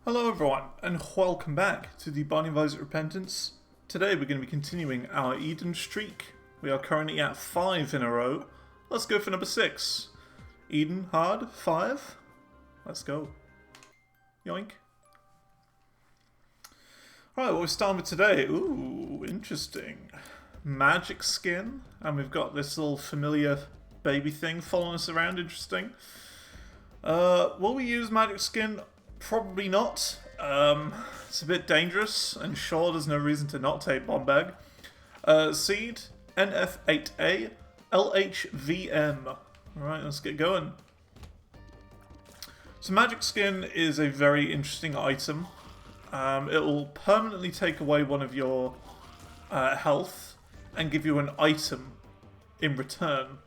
Hello everyone, and welcome back to the Binding of Isaac Repentance. Today we're going to be continuing our Eden streak. We are currently at 5 in a row. Let's go for number 6. Eden, hard, 5. Let's go. Yoink. Alright, what we're starting with today. Ooh, interesting. Magic skin, and we've got this little familiar baby thing following us around, interesting. Will we use magic skin? Probably not. It's a bit dangerous, and sure, there's no reason to not take bomb bag. Seed, NF8A, LHVM. Alright, let's get going. So magic skin is a very interesting item. It will permanently take away one of your health and give you an item in return.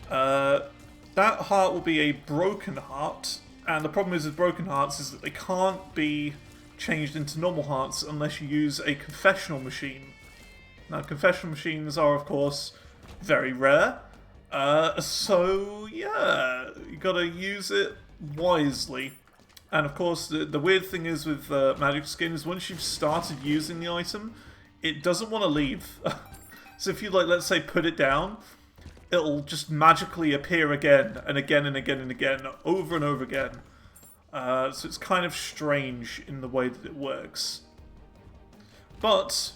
That heart will be a broken heart. And the problem is with broken hearts is that they can't be changed into normal hearts unless you use a confessional machine. Now, confessional machines are, of course, very rare. So, yeah, you gotta use it wisely. And, of course, the weird thing is with magic skin is once you've started using the item, it doesn't want to leave. So if you, like, let's say, put it down, it'll just magically appear again and again and again and again, over and over again. So it's kind of strange in the way that it works. But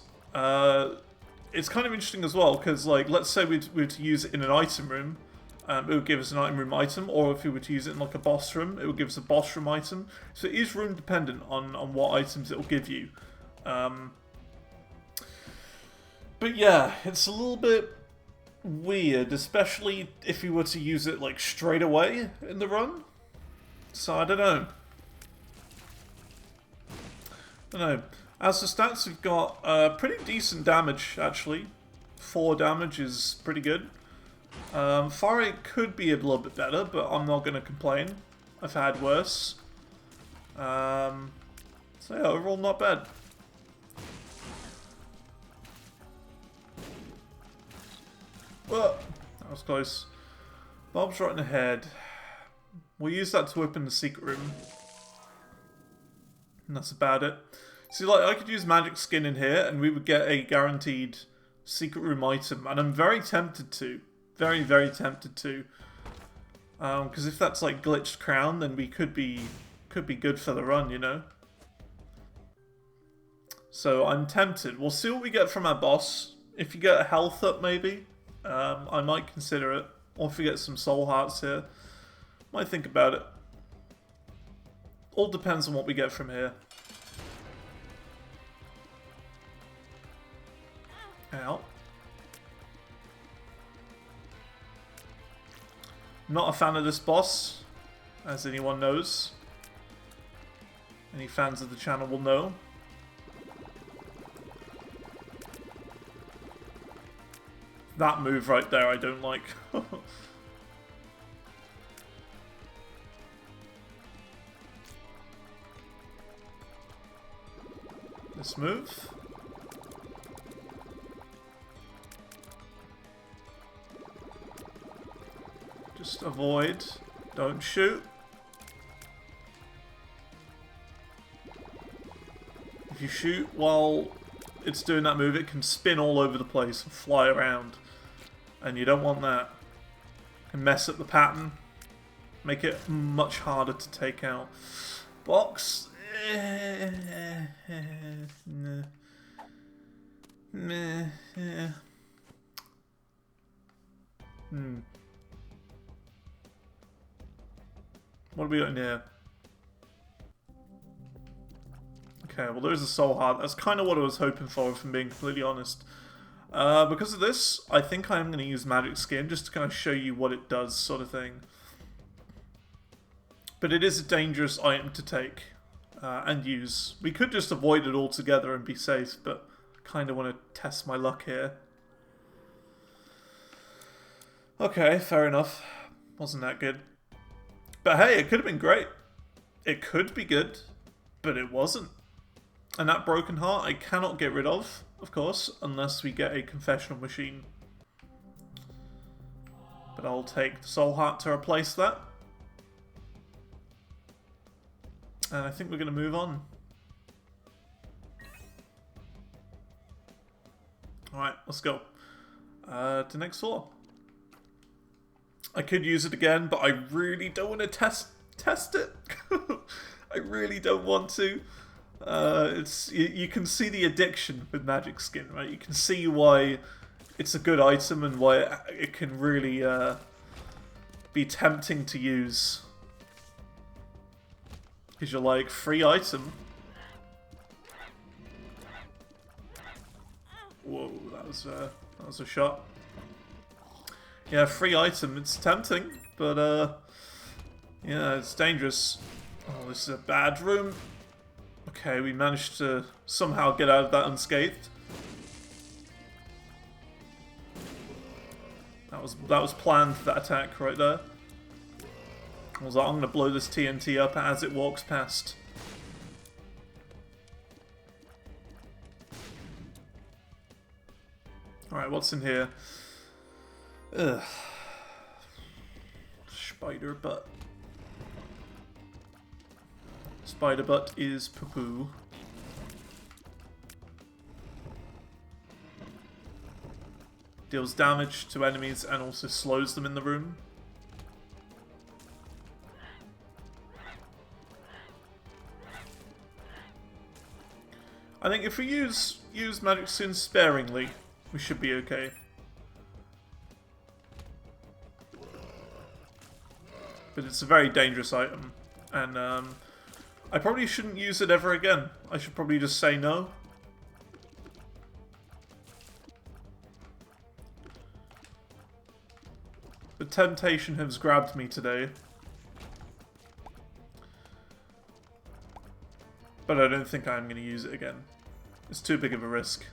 it's kind of interesting as well, because like, let's say we were to use it in an item room, it would give us an item room item, or if we were to use it in like a boss room, it would give us a boss room item. So it is room dependent on what items it will give you. But yeah, it's a little bit weird, especially if you were to use it like straight away in the run. So I don't know. As for stats, we've got pretty decent damage actually. 4 damage is pretty good. Fire rate could be a little bit better, but I'm not going to complain. I've had worse. So yeah, overall not bad. Well, that was close. Bob's right in the head. We'll use that to open the secret room. And that's about it. See, like, I could use magic skin in here, and we would get a guaranteed secret room item. And I'm very tempted to. Very, very tempted to. Because if that's, like, glitched crown, then we could be good for the run, you know? So I'm tempted. We'll see what we get from our boss. If you get a health up, maybe. I might consider it. Or if we get some soul hearts here, might think about it. All depends on what we get from here. Ow. Not a fan of this boss, as anyone knows. Any fans of the channel will know. That move right there I don't like. This move. Just avoid. Don't shoot. If you shoot while it's doing that move, it can spin all over the place and fly around. And you don't want that. It can mess up the pattern. Make it much harder to take out. Box. What have we got in here? Okay, well there's a soul heart. That's kind of what I was hoping for, if I'm being completely honest. Because of this, I think I'm going to use magic skin just to kind of show you what it does, sort of thing. But it is a dangerous item to take and use. We could just avoid it altogether and be safe, but I kind of want to test my luck here. Okay, fair enough. Wasn't that good. But hey, it could have been great. It could be good, but it wasn't. And that broken heart I cannot get rid of course, unless we get a confessional machine. But I'll take the soul heart to replace that. And I think we're going to move on. Alright, let's go. To next floor. I could use it again, but I really don't want to test it. I really don't want to. It's you can see the addiction with magic skin, right? You can see why it's a good item and why it can really be tempting to use. Because you're like, free item. Whoa, that was a shot. Yeah, free item. It's tempting, but yeah, it's dangerous. Oh, this is a bad room. Okay, we managed to somehow get out of that unscathed. That was planned, that attack right there. I was like, I'm gonna blow this TNT up as it walks past. Alright, what's in here? Ugh. Spider butt. Spider butt is poo-poo. Deals damage to enemies and also slows them in the room. I think if we use magic skin sparingly, we should be okay. But it's a very dangerous item, and I probably shouldn't use it ever again. I should probably just say no. The temptation has grabbed me today. But I don't think I'm going to use it again. It's too big of a risk.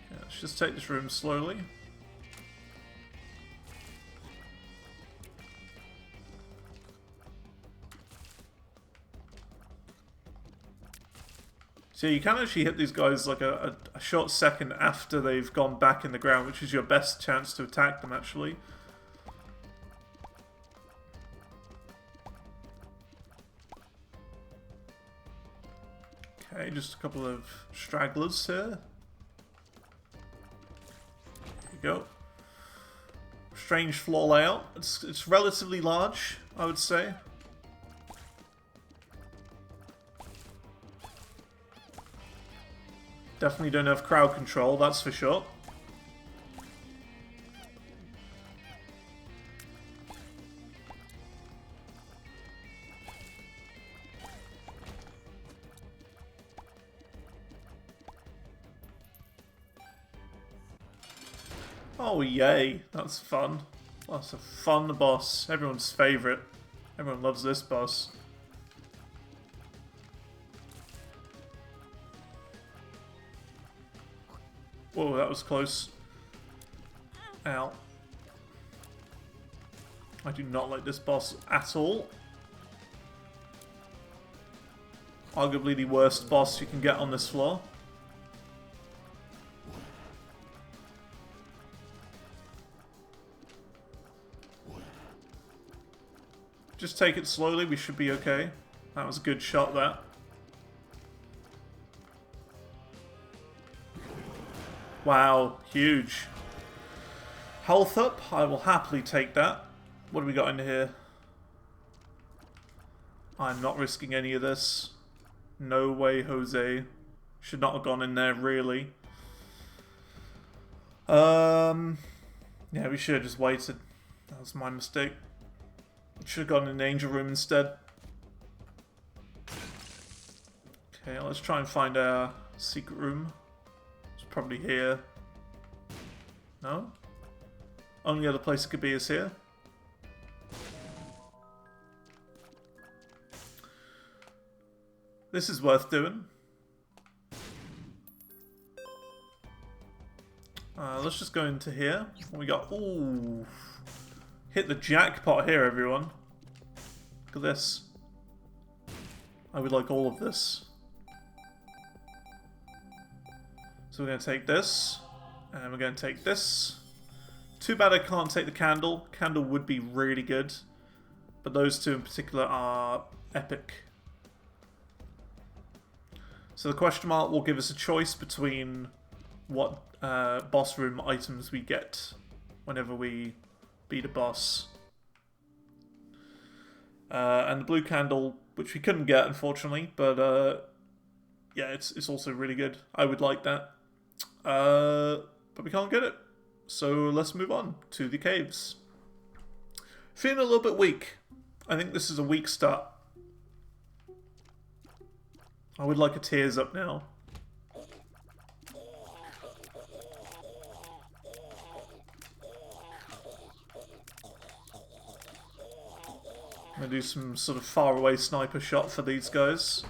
Yeah, let's just take this room slowly. So you can actually hit these guys like a short second after they've gone back in the ground, which is your best chance to attack them, actually. Okay, just a couple of stragglers here. There you go. Strange floor layout. It's relatively large, I would say. Definitely don't have crowd control, that's for sure. Oh yay, that's fun. That's a fun boss. Everyone's favourite. Everyone loves this boss. Whoa, that was close. Ow. I do not like this boss at all. Arguably the worst boss you can get on this floor. Just take it slowly, we should be okay. That was a good shot, that. Wow, huge. Health up, I will happily take that. What do we got in here? I'm not risking any of this. No way, Jose. Should not have gone in there, really. Yeah, we should have just waited. That was my mistake. Should have gone in the angel room instead. Okay, let's try and find our secret room. It's probably here. No? Only other place it could be is here. This is worth doing. Let's just go into here. What we got? Ooh. Hit the jackpot here, everyone. Look at this. I would like all of this. So we're going to take this, and we're going to take this. Too bad I can't take the candle. Candle would be really good, but those two in particular are epic. So the question mark will give us a choice between what boss room items we get whenever we beat a boss. And the blue candle, which we couldn't get unfortunately, but yeah, it's also really good. I would like that. But we can't get it. So let's move on to the caves. Feeling a little bit weak. I think this is a weak start. I would like a tears up now. I'm gonna do some sort of faraway sniper shot for these guys.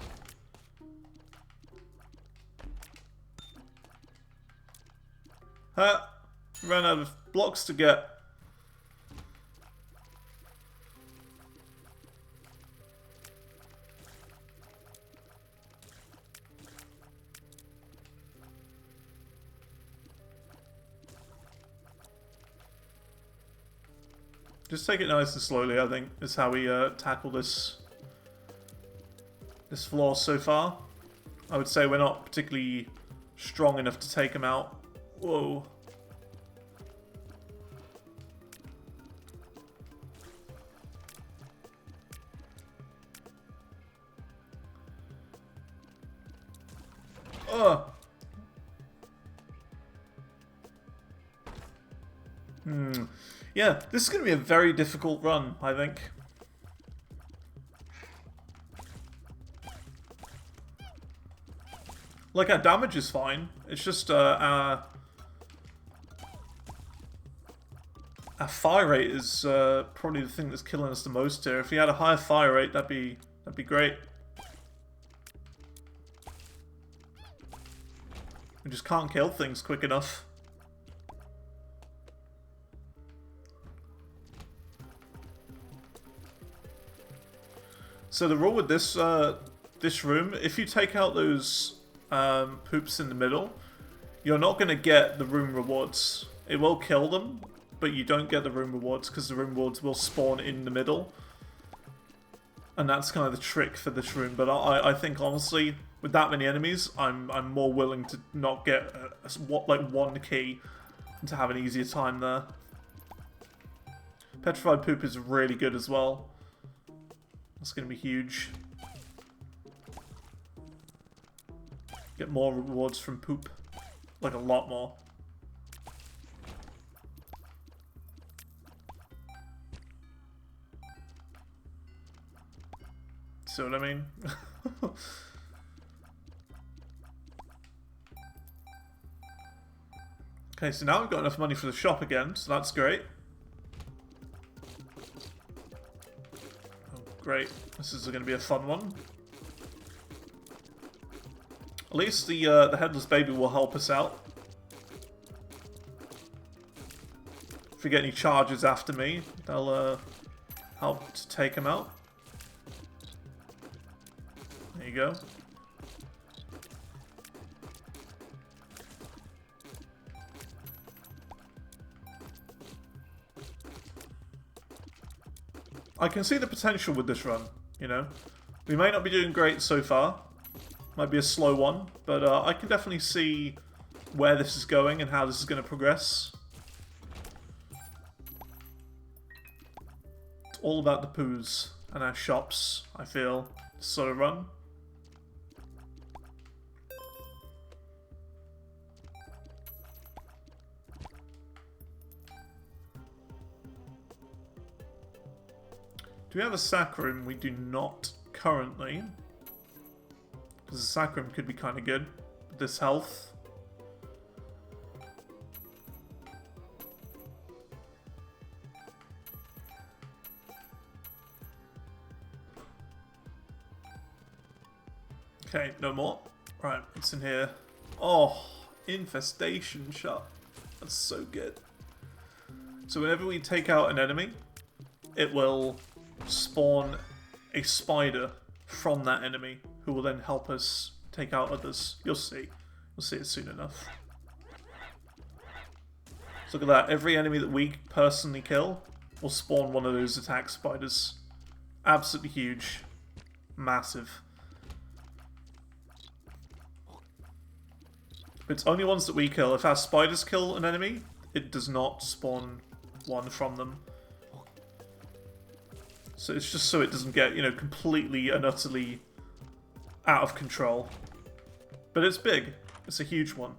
Ran out of blocks to get. Just take it nice and slowly, I think, is how we tackle this floor so far. I would say we're not particularly strong enough to take him out. Whoa. Ugh. Yeah, this is going to be a very difficult run, I think. Like, our damage is fine. It's just our fire rate is probably the thing that's killing us the most here. If we had a higher fire rate, that'd be great. We just can't kill things quick enough. So the rule with this this room, if you take out those poops in the middle, you're not going to get the room rewards. It will kill them, but you don't get the room rewards because the room rewards will spawn in the middle. And that's kind of the trick for this room. But I think honestly, with that many enemies, I'm more willing to not get like one key and to have an easier time there. Petrified poop is really good as well. That's going to be huge. Get more rewards from poop. Like a lot more. See what I mean? Okay, so now we've got enough money for the shop again, so that's great. Great. This is going to be a fun one. At least the headless baby will help us out. If we get any charges after me, they'll help to take him out. There you go. I can see the potential with this run, you know. We may not be doing great so far. Might be a slow one, but I can definitely see where this is going and how this is going to progress. It's all about the poos and our shops, I feel, this sort of run. Do we have a sack room? We do not currently. Because the sack room could be kind of good with this health. Okay, no more. Right, what's in here? Oh, infestation shot. That's so good. So whenever we take out an enemy, it will spawn a spider from that enemy who will then help us take out others. You'll see. We'll see it soon enough. So look at that. Every enemy that we personally kill will spawn one of those attack spiders. Absolutely huge. Massive. It's only ones that we kill. If our spiders kill an enemy, it does not spawn one from them. So it's just so it doesn't get, you know, completely and utterly out of control. But it's big. It's a huge one.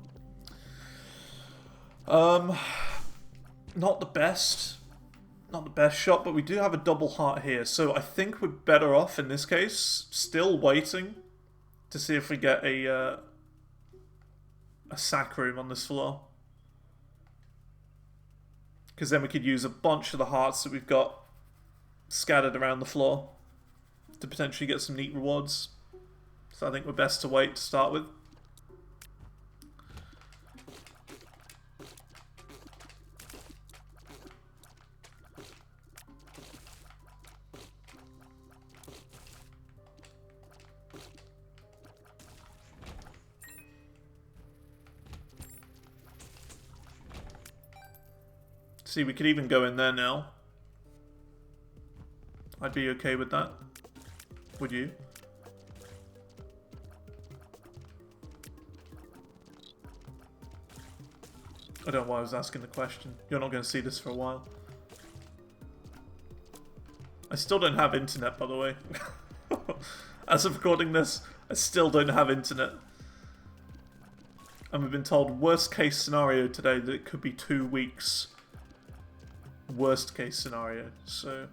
Not the best. Not the best shot, but we do have a double heart here. So I think we're better off in this case, still waiting to see if we get a sack room on this floor. Because then we could use a bunch of the hearts that we've got scattered around the floor to potentially get some neat rewards. So I think we're best to wait to start with. See, we could even go in there now. I'd be okay with that. Would you? I don't know why I was asking the question. You're not going to see this for a while. I still don't have internet, by the way. As of recording this, I still don't have internet. And we've been told worst case scenario today that it could be 2 weeks. Worst case scenario. So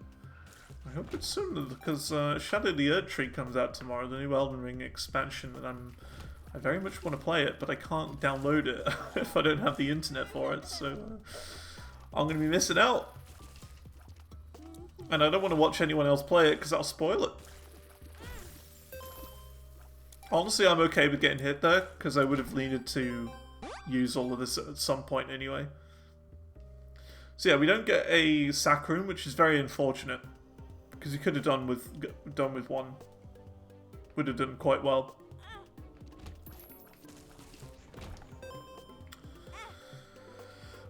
I hope it's soon, because Shadow of the Erdtree comes out tomorrow, the new Elden Ring expansion, and I very much want to play it, but I can't download it if I don't have the internet for it, so I'm going to be missing out. And I don't want to watch anyone else play it, because that'll spoil it. Honestly, I'm okay with getting hit there, because I would have needed to use all of this at some point anyway. So yeah, we don't get a sack room, which is very unfortunate, because we could have done with one. Would have done quite well.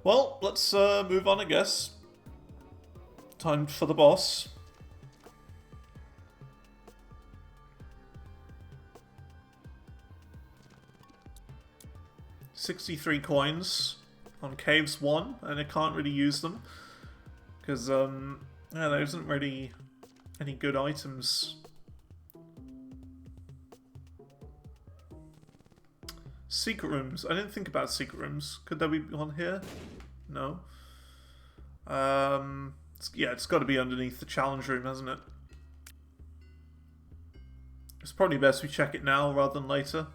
Well, let's move on, I guess. Time for the boss. $63 coins on Caves 1, and I can't really use them because yeah, there isn't really any good items. Secret rooms. I didn't think about secret rooms. Could there be one here? No. Yeah, it's got to be underneath the challenge room, hasn't it? It's probably best we check it now rather than later.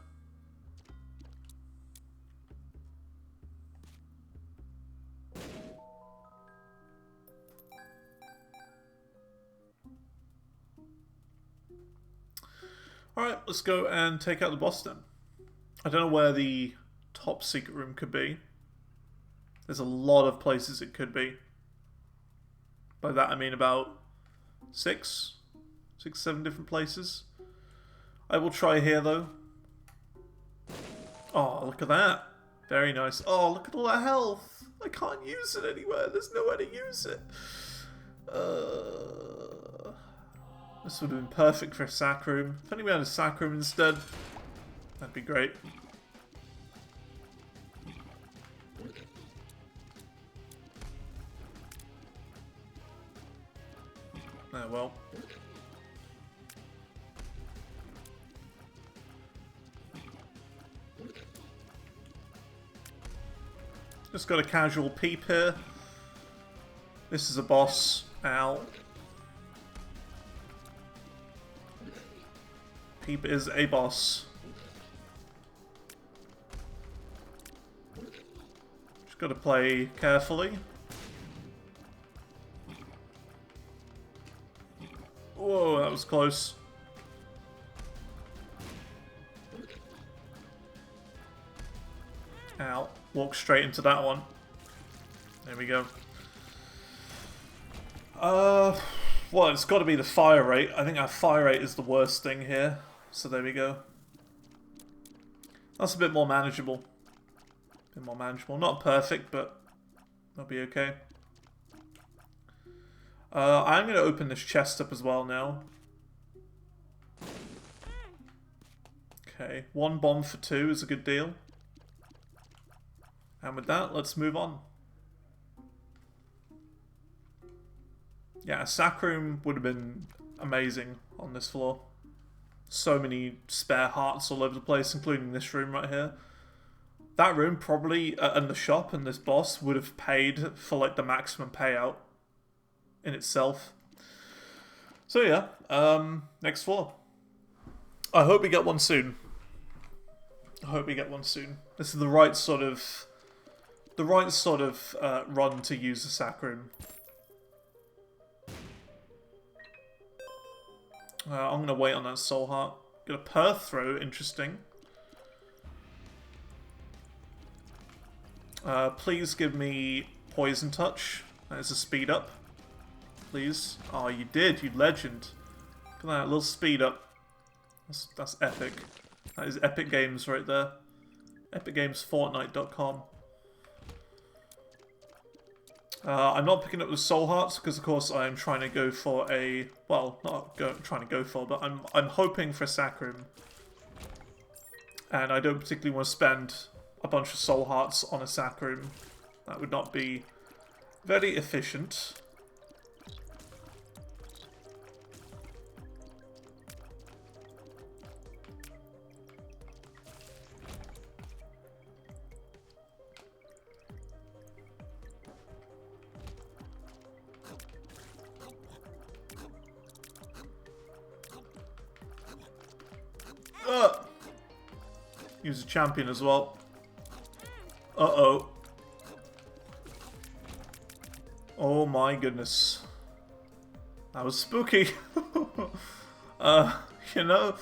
Alright, let's go and take out the boss then. I don't know where the top secret room could be. There's a lot of places it could be. By that I mean about 6, 7 different places. I will try here though. Oh, look at that. Very nice. Oh, look at all that health. I can't use it anywhere. There's nowhere to use it. This would have been perfect for a sack room. If only we had a sack room instead, that'd be great. Oh well. Just got a casual peep here. This is a boss. Ow. Peep is a boss. Just gotta play carefully. Whoa, that was close. Ow. Walk straight into that one. There we go. Well, it's got to be the fire rate. I think our fire rate is the worst thing here. So there we go. That's a bit more manageable. A bit more manageable. Not perfect, but that'll be okay. I'm going to open this chest up as well now. Okay, 1 bomb for 2 is a good deal. And with that, let's move on. Yeah, a sack room would have been amazing on this floor. So many spare hearts all over the place, including this room right here. That room probably, and the shop and this boss would have paid for like the maximum payout in itself. So yeah, next floor. I hope we get one soon. I hope we get one soon. This is the right sort of run to use the sack room. I'm gonna wait on that soul heart. Get a Perth throw, interesting. Please give me poison touch. That is a speed up. Please. Oh, you did, you legend. Look at that little speed up. That's epic. That is Epic Games right there. EpicGamesFortnite.com. I'm not picking up the soul hearts because, of course, I'm trying to go for a... Well, trying to go for, but I'm hoping for a sack room. And I don't particularly want to spend a bunch of soul hearts on a sack room. That would not be very efficient. He was a champion as well. Uh-oh. Oh my goodness. That was spooky. You know,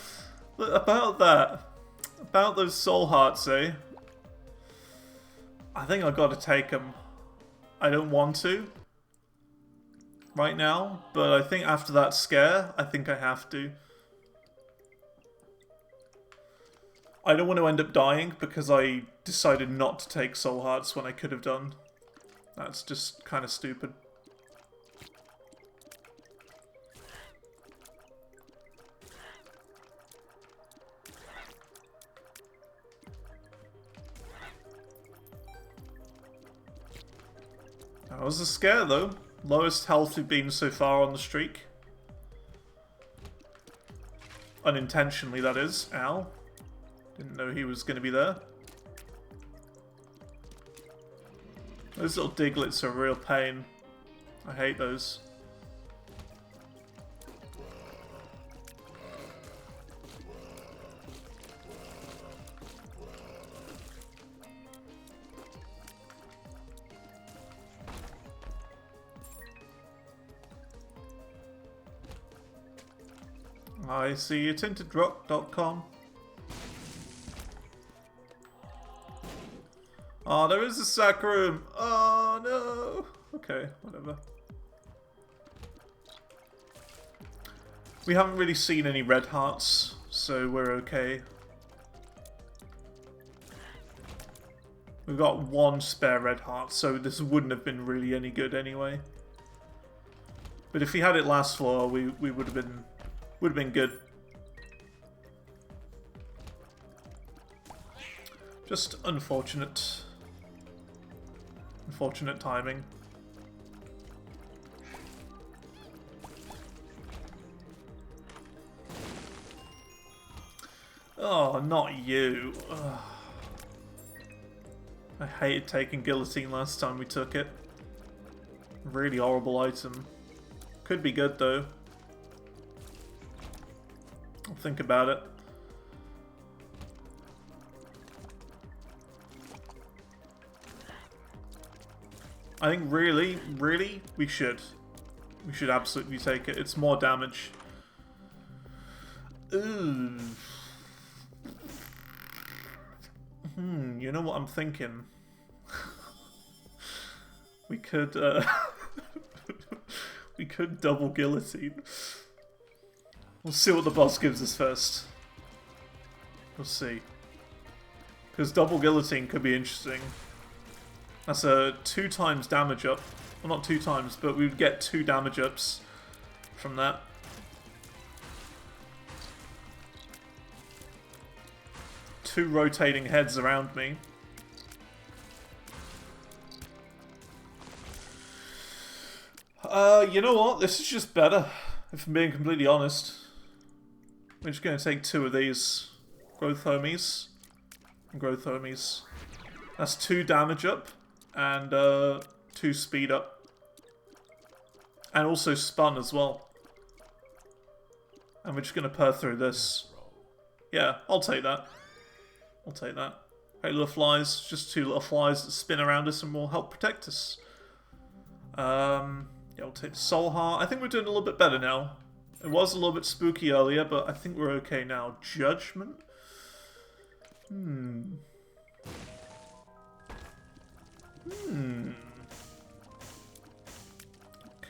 about that. About those soul hearts, eh? I think I gotta take them. I don't want to right now, but I think after that scare, I think I have to. I don't want to end up dying because I decided not to take soul hearts when I could have done. That's just kind of stupid. That was a scare though. Lowest health we've been so far on the streak. Unintentionally, that is. Ow. Didn't know he was going to be there. Those little diglets are a real pain. I hate those. I see you, tintedrock.com. Oh, there is a sack room. Oh, no. Okay, whatever. We haven't really seen any red hearts, so we're okay. We've got 1 spare red heart, so this wouldn't have been really any good anyway. But if we had it last floor, we would have been good. Just unfortunate. Unfortunate timing. Oh, not you. Ugh. I hated taking guillotine last time we took it. Really horrible item. Could be good though. I'll think about it. I think really, we should. We should absolutely take it. It's more damage. Ooh. You know what I'm thinking? We could, we could double guillotine. We'll see what the boss gives us first. We'll see. Because double guillotine could be interesting. That's a 2 times damage up. Well, not 2 times, but we would get 2 damage ups from that. Two rotating heads around me. You know what? This is just better, if I'm being completely honest. We're just going to take 2 of these. Growth homies. And growth homies. That's 2 damage up. And 2 speed up. And also spun as well. And we're just going to purr through this. Yeah, I'll take that. I'll take that. Hey, little flies. Just 2 little flies that spin around us and will help protect us. Yeah, I'll take the Soul Heart. I think we're doing a little bit better now. It was a little bit spooky earlier, but I think we're okay now. Judgment?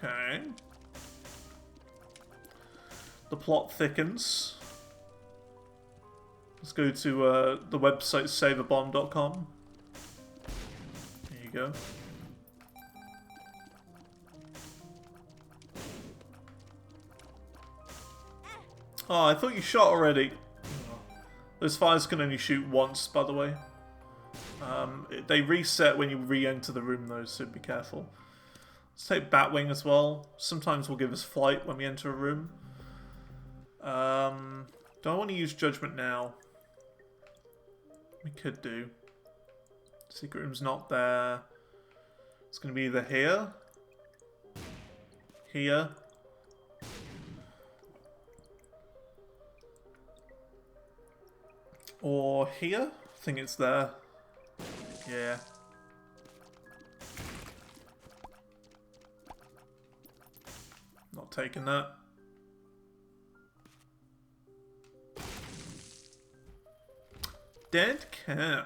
Okay. The plot thickens. Let's go to the website saveabomb.com. There you go. Oh, I thought you shot already. Those fires can only shoot once, by the way. They reset when you re-enter the room, though, so be careful. Let's take Batwing as well. Sometimes will give us flight when we enter a room. Do I want to use Judgment now? We could do. Secret room's not there. It's going to be either here, or here? I think it's there. Yeah. Not taking that. Dead cat.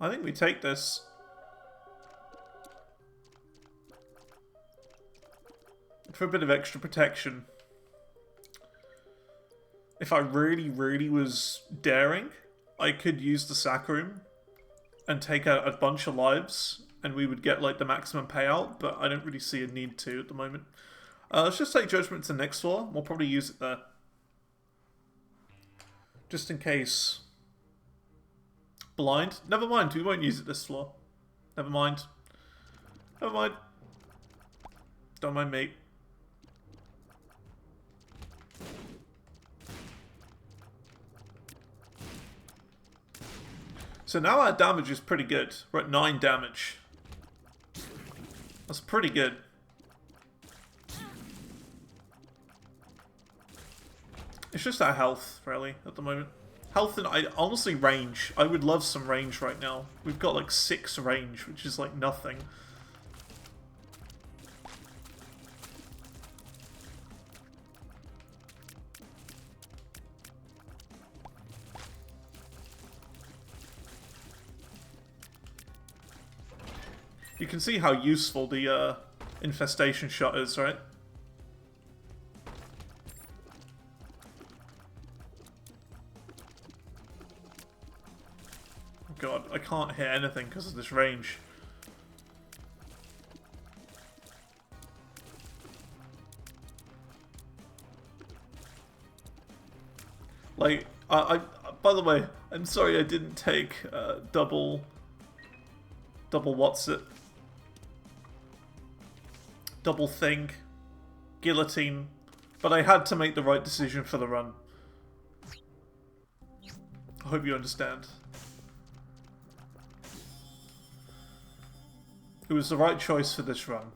I think we take this. For a bit of extra protection. If I really, really was daring, I could use the sack room and take out a bunch of lives, and we would get like the maximum payout, but I don't really see a need to at the moment. Let's just take Judgment to the next floor. We'll probably use it there. Just in case. Blind? Never mind, we won't use it this floor. Never mind. Never mind. Don't mind me. So now our damage is pretty good. We're at 9 damage. That's pretty good. It's just our health, really, at the moment. Health and, honestly, range. I would love some range right now. We've got like 6 range, which is like nothing. You can see how useful the infestation shot is, right? God, I can't hit anything because of this range. Like, by the way, I'm sorry I didn't take double what's it? Double thing. Guillotine. But I had to make the right decision for the run. I hope you understand. It was the right choice for this run.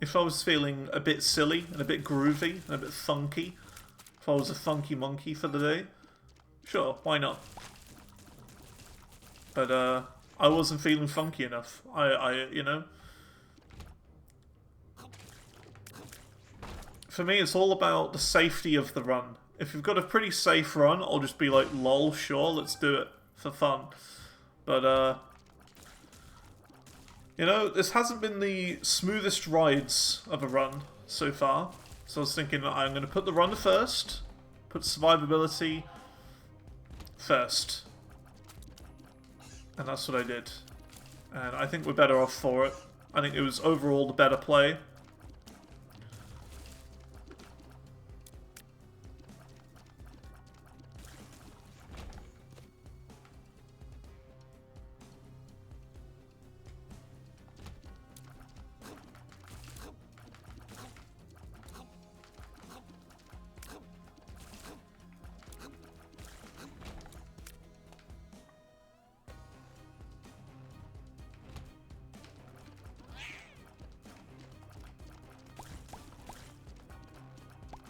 If I was feeling a bit silly and a bit groovy and a bit funky, if I was a funky monkey for the day, sure, why not? But I wasn't feeling funky enough. You know. For me, it's all about the safety of the run. If you've got a pretty safe run, I'll just be like, lol, sure, let's do it for fun. But you know, this hasn't been the smoothest rides of a run so far. So I was thinking that I'm going to put the run first, put survivability first. And that's what I did. And I think we're better off for it. I think it was overall the better play.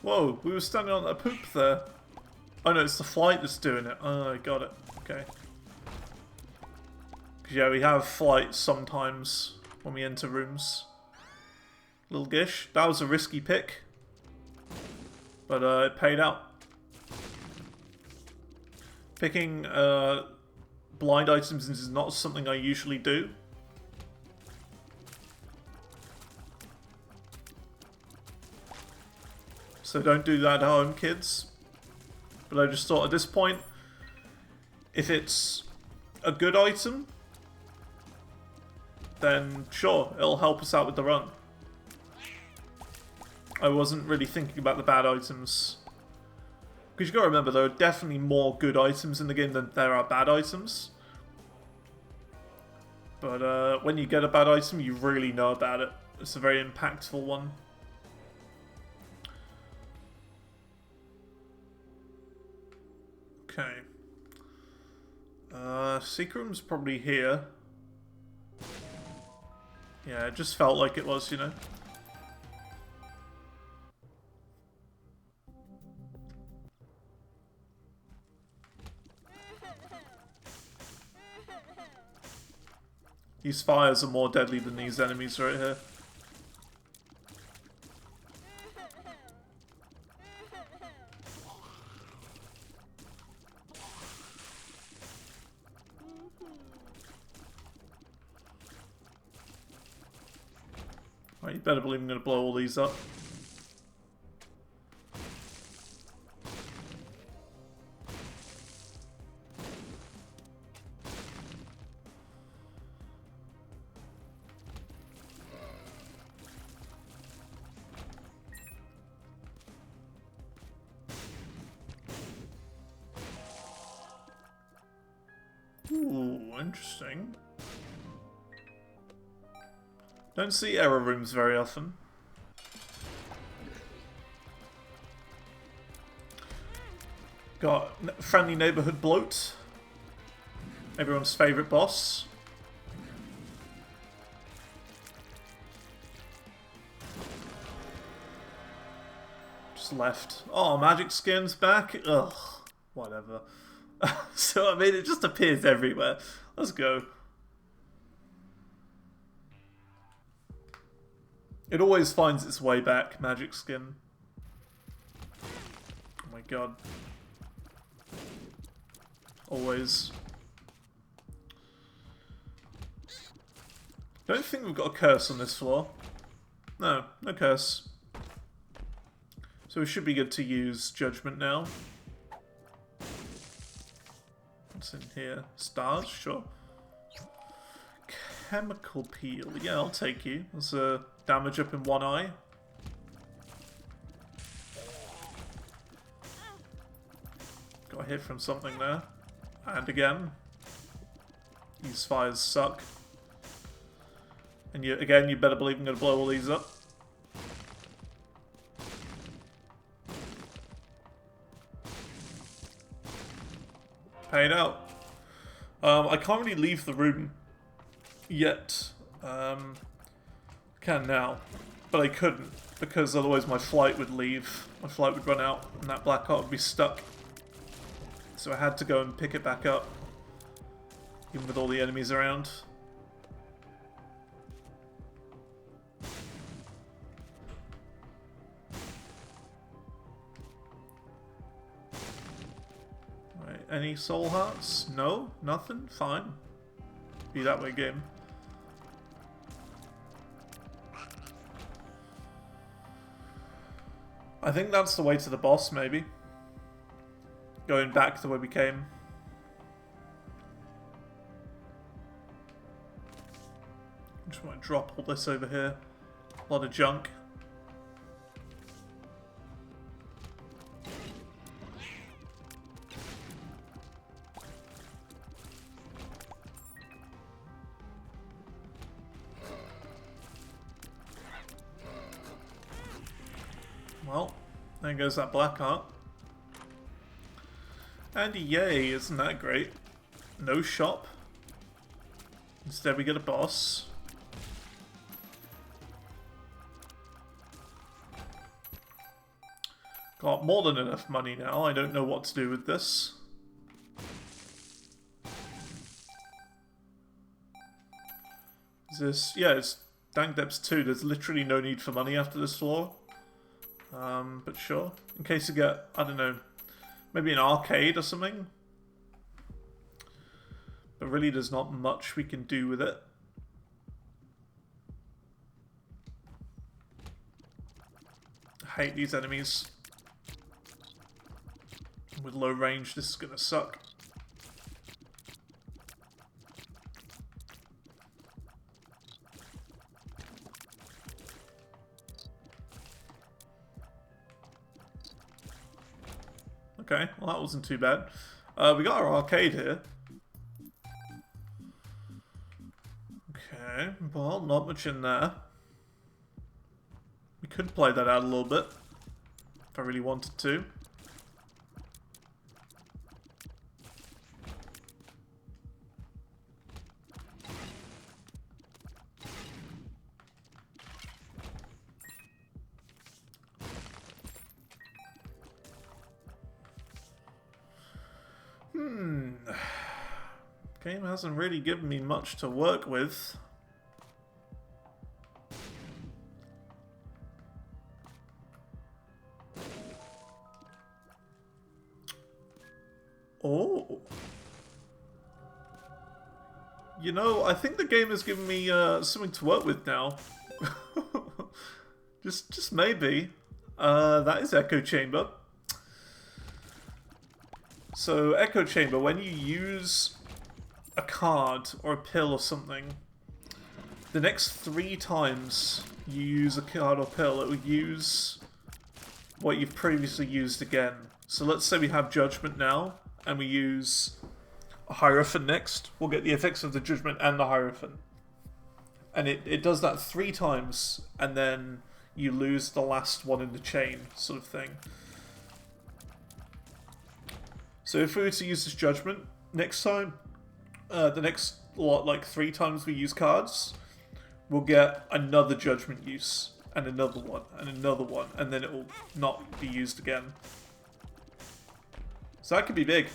Whoa, we were standing on that poop there. Oh no, it's the flight that's doing it. Oh, I got it. Okay. Yeah, we have flight sometimes when we enter rooms. Little Gish. That was a risky pick. But it paid out. Picking blind items is not something I usually do. So don't do that at home, kids. But I just thought at this point, if it's a good item, then sure, it'll help us out with the run. I wasn't really thinking about the bad items. Because you gotta remember, there are definitely more good items in the game than there are bad items. But when you get a bad item, you really know about it. It's a very impactful one. Okay. Secret room's probably here. Yeah, it just felt like it was, you know. These fires are more deadly than these enemies right here. Right, you better believe I'm going to blow all these up. Ooh, interesting. Don't see error rooms very often. Got friendly neighborhood bloat. Everyone's favorite boss. Just left. Oh, magic skin's back. Ugh, whatever. So I mean, it just appears everywhere. Let's go. It always finds its way back, magic skin. Oh my god. Always. Don't think we've got a curse on this floor. No, no curse. So we should be good to use Judgment now. What's in here? Stars? Sure. Chemical peel. Yeah, I'll take you. There's a damage up in one eye. Got a hit from something there. And again. These fires suck. And you, again, you better believe I'm going to blow all these up. Paid out. I can't really leave the room yet. Can now, but I couldn't because otherwise my flight would leave. My flight would run out, and that black heart would be stuck. So I had to go and pick it back up, even with all the enemies around. Right, any soul hearts? No, nothing. Fine. Be that way, game. I think that's the way to the boss, maybe. going back the way we came. Just want to drop all this over here. A lot of junk. Well, there goes that black heart. And yay, isn't that great? No shop. Instead we get a boss. Got more than enough money now. I don't know what to do with this. Is this... yeah, it's Dank Depths 2. There's literally no need for money after this floor. But sure. In case you get, I don't know, maybe an arcade or something. But really there's not much we can do with it. I hate these enemies. With low range, this is gonna suck. Okay, well that wasn't too bad. We got our arcade here. Okay, well, not much in there. We could play that out a little bit, if I really wanted to. Game hasn't really given me much to work with. Oh. You know, I think the game has given me something to work with now. just maybe. That is Echo Chamber. So, Echo Chamber, when you use a card or a pill or something, the next 3 times you use a card or pill, it will use what you've previously used again. So let's say we have Judgment now, and we use a Hierophant next, we'll get the effects of the Judgment and the Hierophant. And it does that 3 times, and then you lose the last one in the chain, sort of thing. So if we were to use this Judgment next time, the next lot, like 3 times we use cards, we'll get another Judgment use, and another one, and then it will not be used again. So that could be big.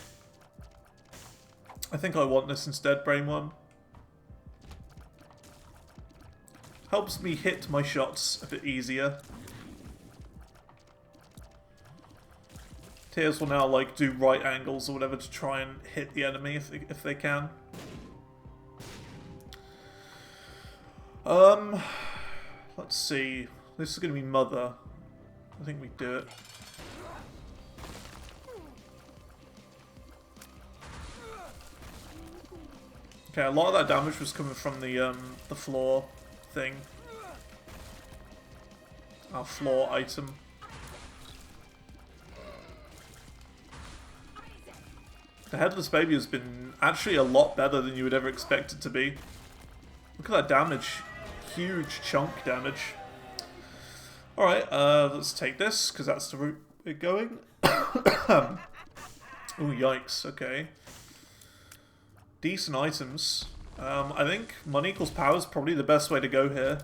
I think I want this instead, Brain One. Helps me hit my shots a bit easier. Tears will now like do right angles or whatever to try and hit the enemy if they can. Let's see. This is going to be Mother. I think we do it. Okay, a lot of that damage was coming from the floor thing. Our floor item. The Headless Baby has been actually a lot better than you would ever expect it to be. Look at that damage. Huge chunk damage. Alright, let's take this, because that's the route we're going. Oh, yikes, okay. Decent items. I think money equals power is probably the best way to go here.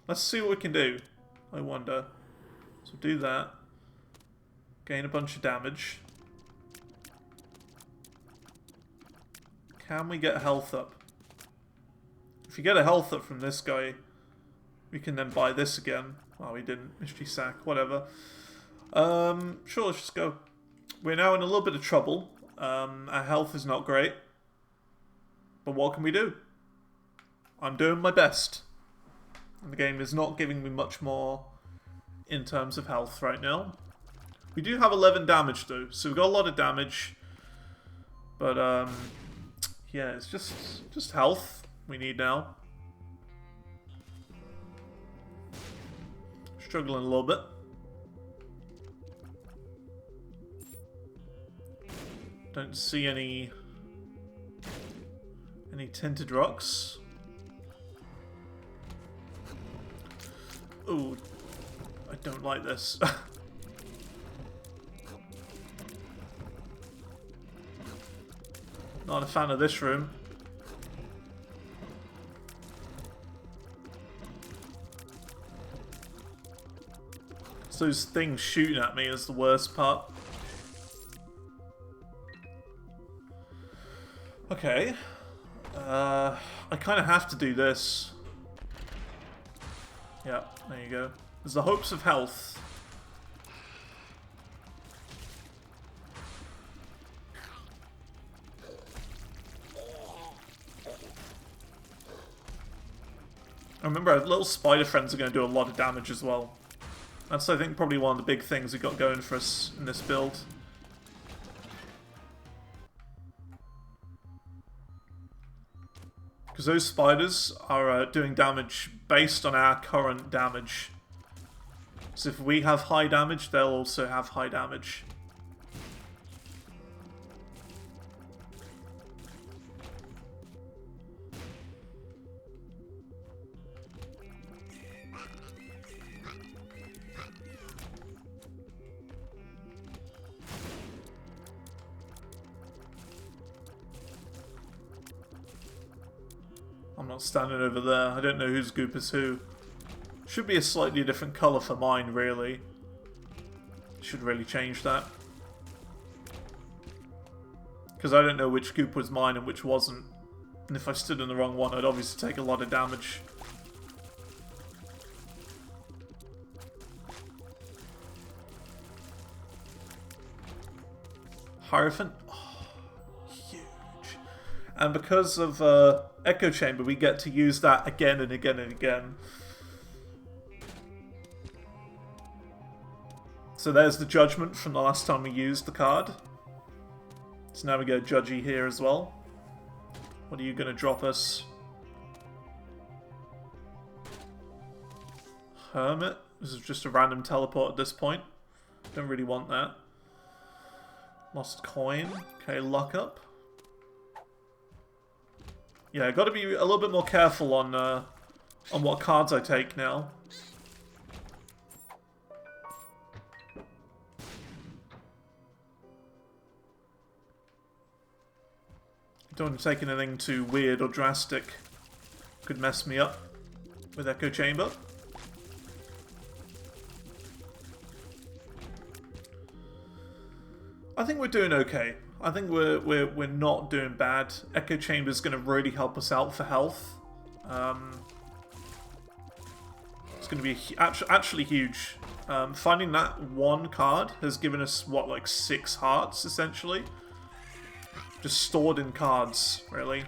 Let's see what we can do, I wonder. So do that. Gain a bunch of damage. Can we get health up? If you get a health up from this guy, we can then buy this again. Oh, we didn't. Mystery sack, whatever. Sure, let's just go. We're now in a little bit of trouble. Our health is not great. But what can we do? I'm doing my best. And the game is not giving me much more in terms of health right now. We do have 11 damage though, so we've got a lot of damage. But yeah, it's just health we need now. Struggling a little bit. Don't see any tinted rocks. Ooh, I don't like this. Not a fan of this room. It's those things shooting at me is the worst part. Okay. I kind of have to do this. Yeah, there you go. There's the hopes of health. I remember our little spider friends are going to do a lot of damage as well. That's, I think, probably one of the big things we got going for us in this build. Because those spiders are doing damage based on our current damage. So if we have high damage, they'll also have high damage. I'm not standing over there. I don't know whose goop is who. Should be a slightly different colour for mine, really. Should really change that. Because I don't know which goop was mine and which wasn't. And if I stood in the wrong one, I'd obviously take a lot of damage. Hierophant? Oh, huge. And because of Echo Chamber, we get to use that again and again and again. So there's the Judgment from the last time we used the card. So now we get Judgy here as well. What are you going to drop us? Hermit? This is just a random teleport at this point. Don't really want that. Lost coin. Okay, luck up. Yeah, got to be a little bit more careful on what cards I take now. Don't want to take anything too weird or drastic. Could mess me up with Echo Chamber. I think we're doing okay. I think we're not doing bad. Echo Chamber is going to really help us out for health. It's going to be actually huge. Finding that one card has given us, what, like 6 hearts, essentially? Just stored in cards, really.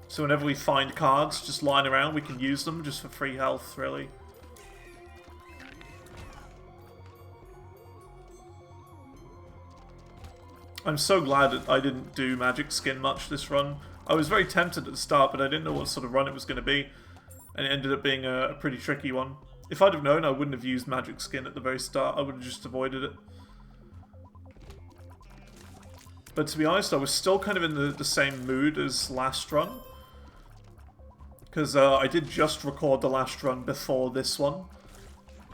So whenever we find cards just lying around, we can use them just for free health, really. I'm so glad that I didn't do Magic Skin much this run. I was very tempted at the start, but I didn't know what sort of run it was going to be. And it ended up being a pretty tricky one. If I'd have known, I wouldn't have used Magic Skin at the very start. I would have just avoided it. But to be honest, I was still kind of in the same mood as last run. Because I did just record the last run before this one.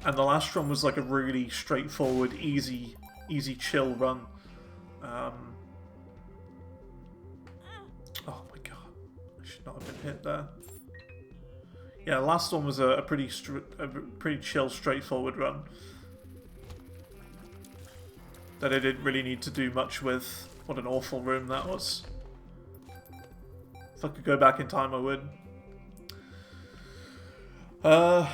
And the last run was like a really straightforward, easy chill run. Oh my god, I should not have been hit there. Yeah, the last one was a pretty chill, straightforward run. That I didn't really need to do much with. What an awful room that was. If I could go back in time, I would. Yeah,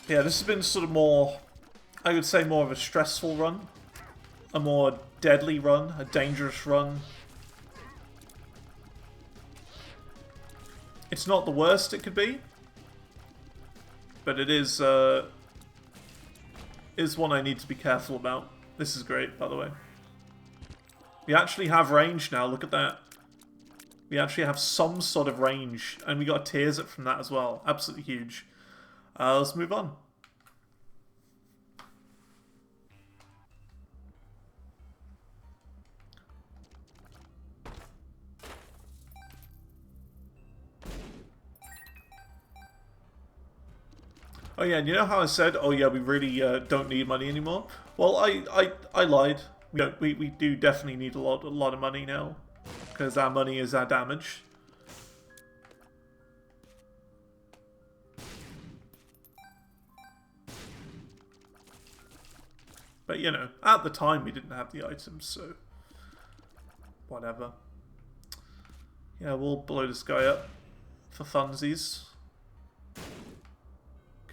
this has been sort of more, I would say more of a stressful run. A more deadly run, a dangerous run. It's not the worst it could be. But it is is one I need to be careful about. This is great, by the way. We actually have range now, look at that. We actually have some sort of range, and we got a tears it from that as well. Absolutely huge. Let's move on. Oh yeah, and you know how I said, oh yeah, we really don't need money anymore? Well, I lied. We do definitely need a lot of money now, because our money is our damage. But you know, at the time we didn't have the items, so whatever. Yeah, we'll blow this guy up for funsies.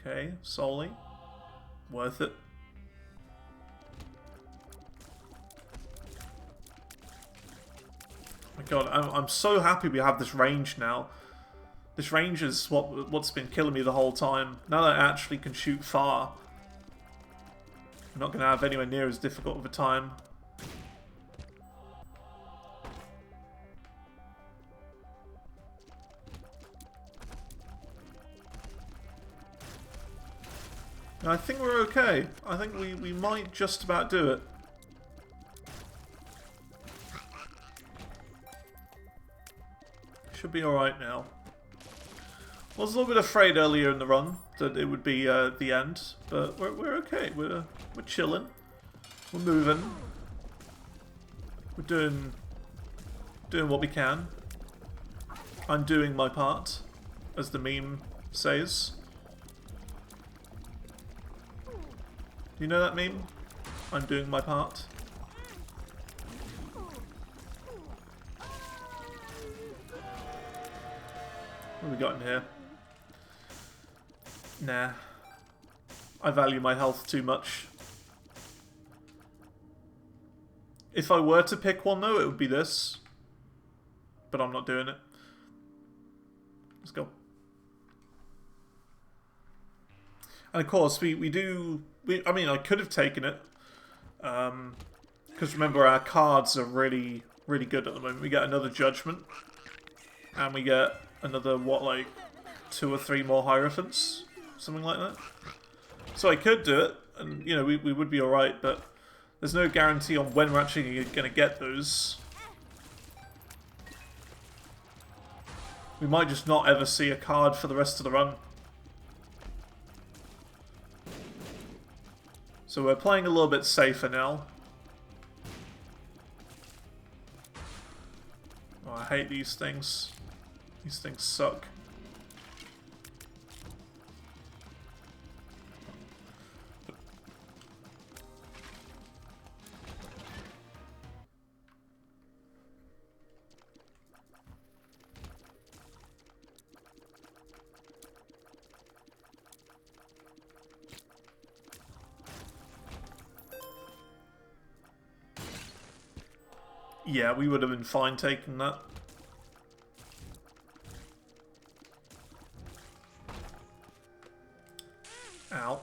Okay, solely. Worth it. My god, I'm so happy we have this range now. This range is what's been killing me the whole time. Now that I actually can shoot far, I'm not going to have anywhere near as difficult of a time. I think we're okay. I think we might just about do it. Should be alright now. I was a little bit afraid earlier in the run that it would be the end, but we're okay. We're chilling. We're moving. We're doing what we can. I'm doing my part, as the meme says. Do you know that meme? I'm doing my part. What have we got in here? Nah. I value my health too much. If I were to pick one though, it would be this. But I'm not doing it. Let's go. And of course, I mean, I could have taken it. Because remember, our cards are really, really good at the moment. We get another Judgment. And we get another, what, like 2 or 3 more Hierophants? Something like that. So I could do it, and, you know, we would be alright, but there's no guarantee on when we're actually going to get those. We might just not ever see a card for the rest of the run. So we're playing a little bit safer now. Oh, I hate these things. These things suck. Yeah, we would have been fine taking that. Ow.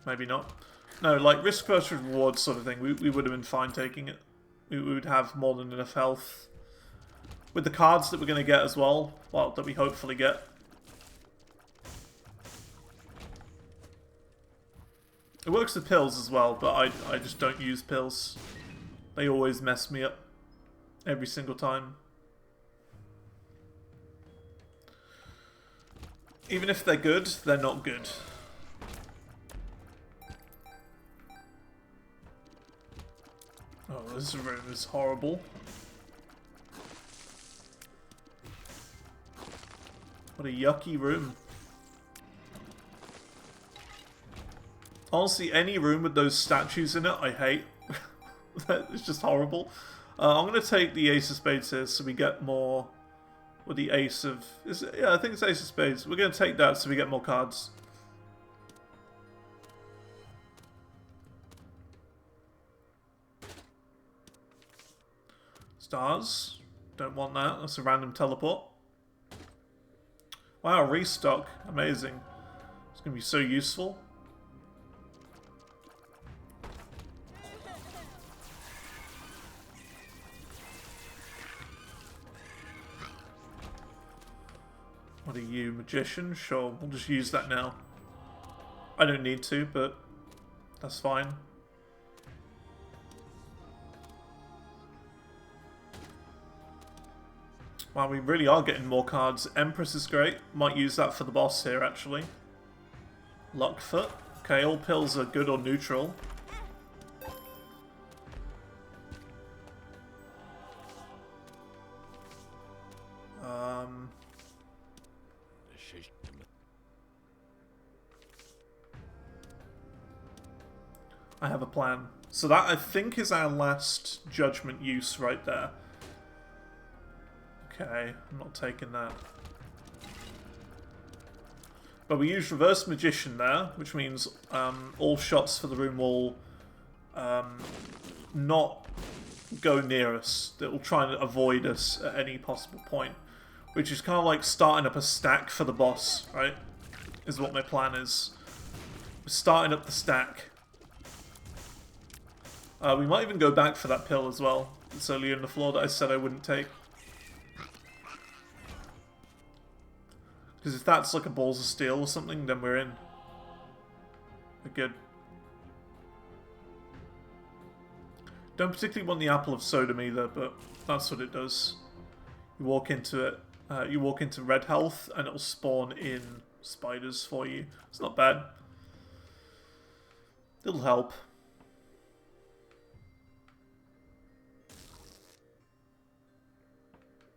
Maybe not. No, like risk versus reward sort of thing. We would have been fine taking it. We would have more than enough health. With the cards that we're going to get as well. Well, that we hopefully get. It works with pills as well, but I just don't use pills. They always mess me up. Every single time. Even if they're good, they're not good. Oh, this room is horrible. What a yucky room. Honestly, any room with those statues in it, I hate. It's just horrible. I'm going to take the Ace of Spades here so we get more... With the Ace of... yeah, I think it's Ace of Spades. We're going to take that so we get more cards. Stars. Don't want that. That's a random teleport. Wow, restock. Amazing. It's going to be so useful. What are you, magician? Sure, we'll just use that now. I don't need to, but that's fine. Wow, we really are getting more cards. Empress is great. Might use that for the boss here, actually. Luckfoot. Okay, all pills are good or neutral. I have a plan. So that, I think, is our last judgment use right there. Okay, I'm not taking that. But we use Reverse Magician there, which means all shots for the room will not go near us. It will try and avoid us at any possible point. Which is kind of like starting up a stack for the boss, right? Is what my plan is. We're starting up the stack. We might even go back for that pill as well. It's earlier in the floor that I said I wouldn't take. Because if that's like a Balls of Steel or something, then we're in. We're good. Don't particularly want the Apple of Sodom either, but that's what it does. You walk into it, you walk into red health, and it'll spawn in spiders for you. It's not bad. It'll help.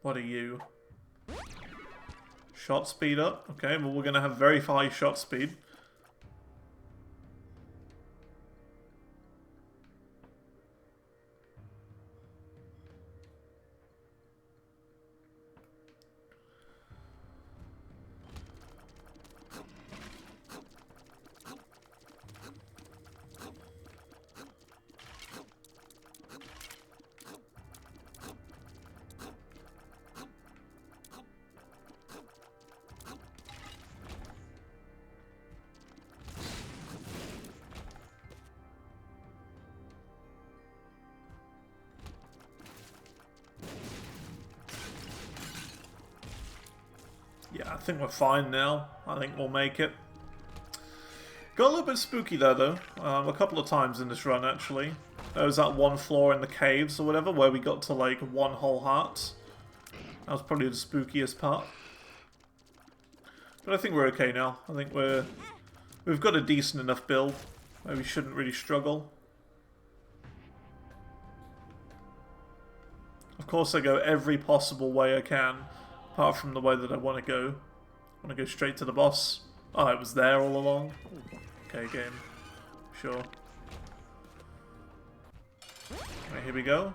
What are you? Shot speed up. Okay, well we're going to have very high shot speed. Yeah, I think we're fine now. I think we'll make it. Got a little bit spooky there, though. A couple of times in this run, actually. There was that one floor in the caves or whatever where we got to, like, one whole heart. That was probably the spookiest part. But I think we're okay now. I think we've got a decent enough build where we shouldn't really struggle. Of course, I go every possible way I can. Apart from the way that I want to go. I want to go straight to the boss. Oh, it was there all along? Okay, game. Sure. Right, here we go.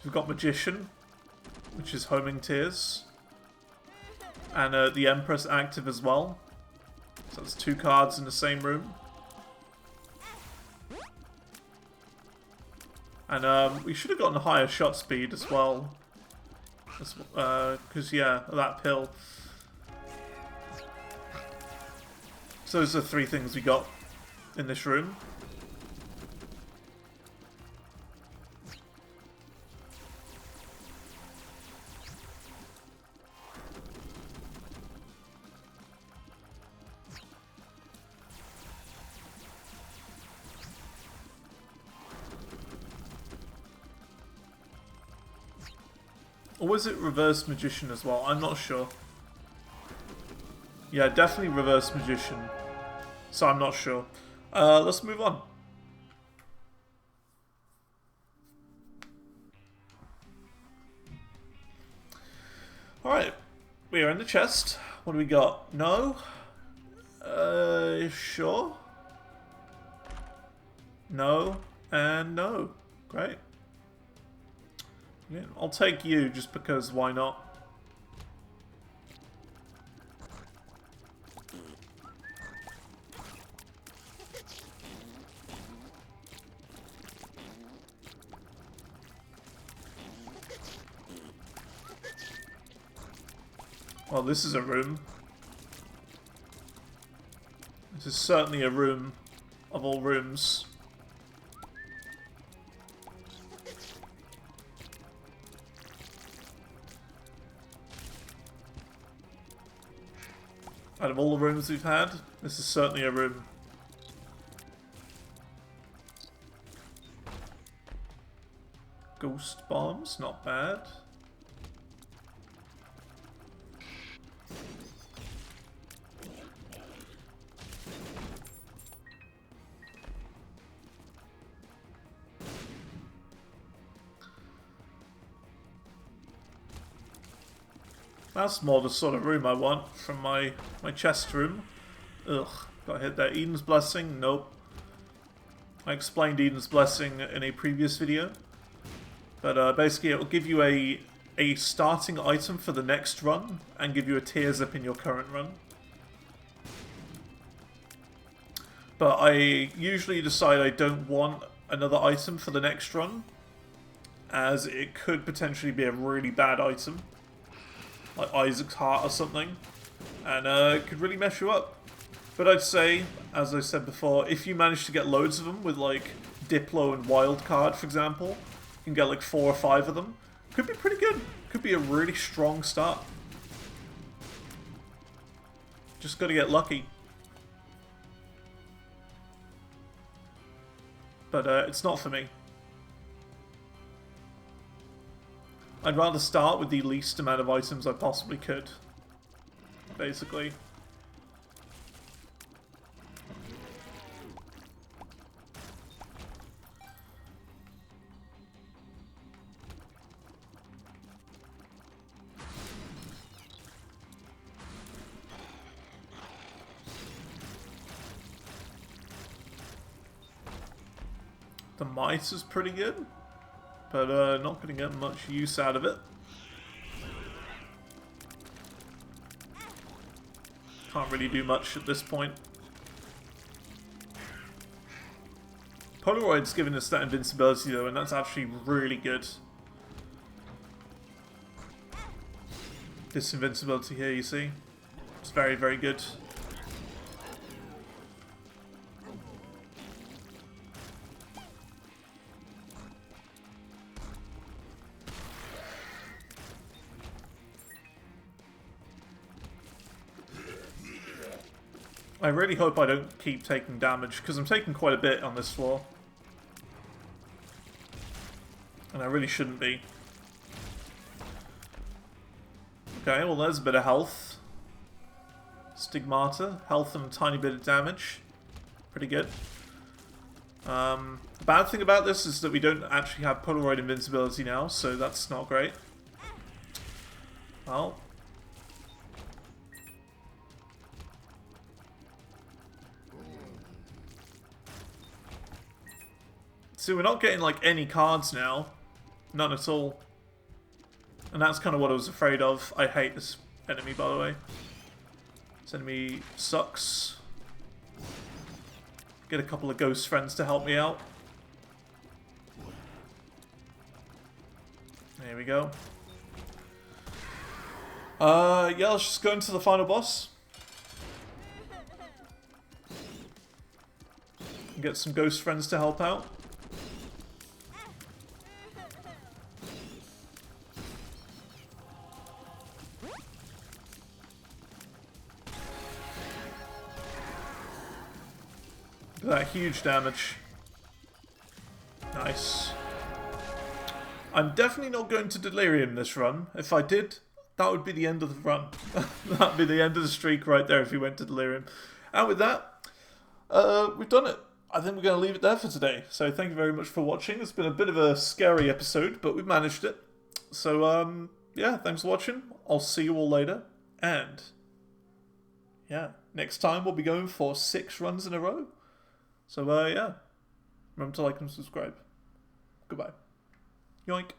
We've got Magician, which is Homing Tears. And the Empress active as well. So that's 2 cards in the same room. And we should have gotten a higher shot speed as well. Because, yeah, that pill. So those are 3 things we got in this room. Or was it Reverse Magician as well? I'm not sure. Yeah, definitely Reverse Magician. So I'm not sure. Let's move on. Alright. We are in the chest. What do we got? No? Sure? No. And no. Great. Yeah, I'll take you just because why not? Well, this is a room. This is certainly a room of all rooms. Out of all the rooms we've had, this is certainly a room. Ghost bombs, not bad. That's more the sort of room I want from my chest room. Ugh, got hit there. Eden's Blessing? Nope. I explained Eden's Blessing in a previous video. But basically it will give you a starting item for the next run and give you a tier zip in your current run. But I usually decide I don't want another item for the next run, as it could potentially be a really bad item, like Isaac's Heart or something, and it could really mess you up. But I'd say, as I said before, if you manage to get loads of them with like Diplo and Wildcard, for example, you can get like 4 or 5 of them, could be pretty good. Could be a really strong start. Just gotta get lucky. But it's not for me. I'd rather start with the least amount of items I possibly could, basically. The mice is pretty good, but not going to get much use out of it. Can't really do much at this point. Polaroid's giving us that invincibility though, and that's actually really good. This invincibility here, you see? It's very, very good. I really hope I don't keep taking damage, because I'm taking quite a bit on this floor. And I really shouldn't be. Okay, well there's a bit of health. Stigmata, health and a tiny bit of damage. Pretty good. The bad thing about this is that we don't actually have Polaroid invincibility now, so that's not great. Well... See, we're not getting, like, any cards now. None at all. And that's kind of what I was afraid of. I hate this enemy, by the way. This enemy sucks. Get a couple of ghost friends to help me out. There we go. Yeah, let's just go into the final boss. Get some ghost friends to help out. That huge damage. Nice. I'm definitely not going to Delirium this run. If I did, that would be the end of the run. That would be the end of the streak right there if we went to Delirium. And with that, we've done it. I think we're going to leave it there for today. So thank you very much for watching. It's been a bit of a scary episode, but we managed it. So, yeah, thanks for watching. I'll see you all later. And, yeah, next time we'll be going for 6 runs in a row. So, yeah, remember to like and subscribe. Goodbye. Yoink.